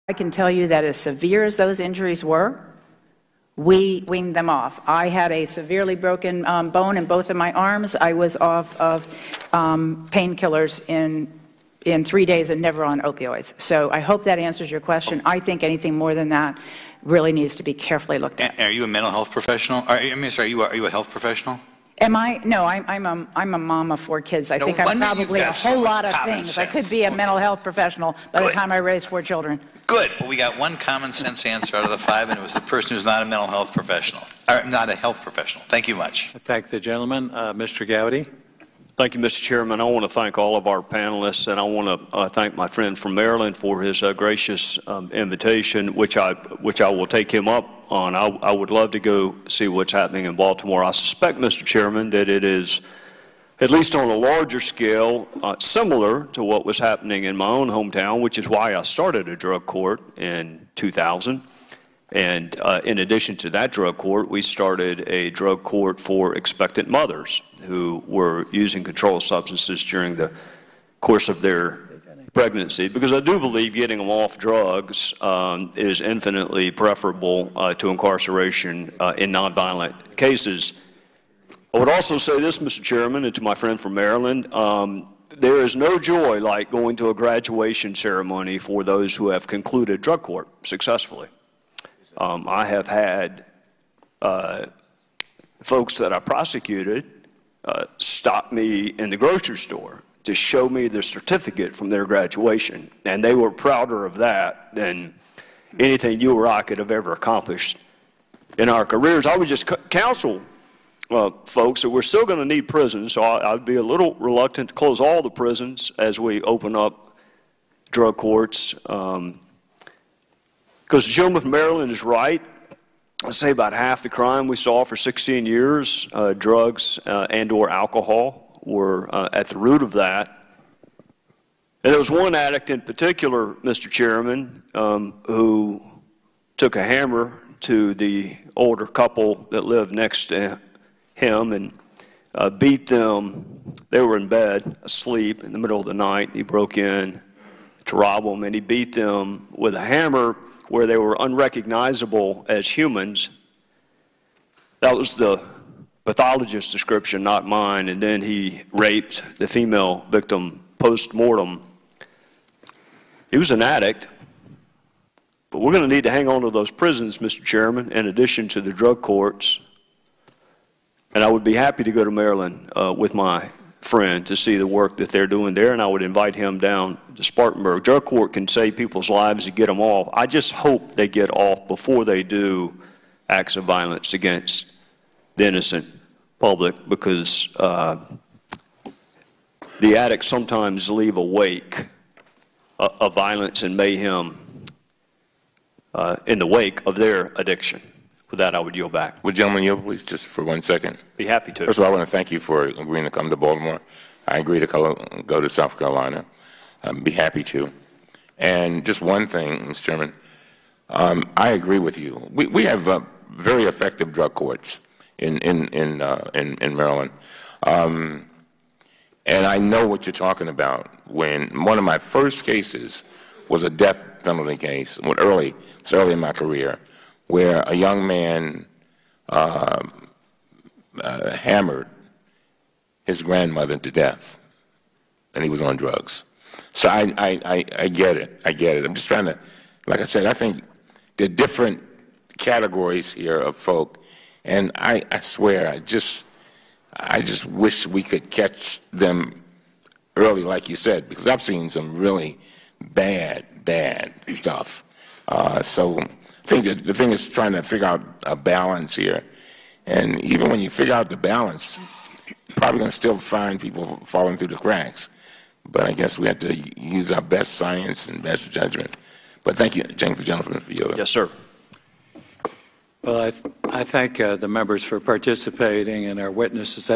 I can tell you that as severe as those injuries were, we weaned them off. I had a severely broken bone in both of my arms. I was off of painkillers in 3 days and never on opioids. So I hope that answers your question. I think anything more than that really needs to be carefully looked at. Are you a mental health professional? Are you a health professional? Am I? No, I'm a mom of 4 kids. I think I'm probably a whole lot of things. I could be a mental health professional by the time I raise 4 children. Good. Well, we got one common sense answer out of the 5, and it was the person who's not a mental health professional, or not a health professional. Thank you much. I thank the gentleman. Mr. Gowdy. Thank you, Mr. Chairman. I want to thank all of our panelists, and I want to thank my friend from Maryland for his gracious invitation, which I will take him up on. I would love to go see what's happening in Baltimore. I suspect, Mr. Chairman, that it is, at least on a larger scale, similar to what was happening in my own hometown, which is why I started a drug court in 2000. And in addition to that drug court, we started a drug court for expectant mothers who were using controlled substances during the course of their pregnancy, because I do believe getting them off drugs is infinitely preferable to incarceration in nonviolent cases. I would also say this, Mr. Chairman, and to my friend from Maryland, there is no joy like going to a graduation ceremony for those who have concluded drug court successfully. I have had folks that I prosecuted stop me in the grocery store to show me the certificate from their graduation, and they were prouder of that than anything you or I could have ever accomplished in our careers. I would just counsel folks that we're still going to need prisons, so I'd be a little reluctant to close all the prisons as we open up drug courts. Because the gentleman from Maryland is right. I'd say about half the crime we saw for 16 years, drugs and or alcohol, were at the root of that. And there was one addict in particular, Mr. Chairman, who took a hammer to the older couple that lived next to him and beat them. They were in bed, asleep, in the middle of the night. He broke in to rob them, and he beat them with a hammer where they were unrecognizable as humans. That was the pathologist's description, not mine. And then he raped the female victim post-mortem. He was an addict, but we're going to need to hang on to those prisons, Mr. Chairman, in addition to the drug courts. And I would be happy to go to Maryland with my friend to see the work that they're doing there, and I would invite him down to Spartanburg. Drug court can save people's lives and get them off. I just hope they get off before they do acts of violence against the innocent public, because the addicts sometimes leave a wake of violence and mayhem in the wake of their addiction. With that, I would yield back. Would gentlemen yield, please, just for 1 second? Be happy to. First of all, I want to thank you for agreeing to come to Baltimore. I agree to go to South Carolina. I'd be happy to. And just one thing, Mr. Chairman, I agree with you. We have very effective drug courts in Maryland. And I know what you're talking about. When one of my first cases was a death penalty case, early in my career, where a young man hammered his grandmother to death, and he was on drugs. So I get it. I get it. I'm just trying to, like I said, I think there are different categories here of folk, and I swear, I just wish we could catch them early, like you said, because I've seen some really bad stuff. So I think the thing is trying to figure out a balance here. And even when you figure out the balance, you're probably going to still find people falling through the cracks. But I guess we have to use our best science and best judgment. But thank you, thank the gentleman for your... Yes, sir. Well, I thank the members for participating and our witnesses.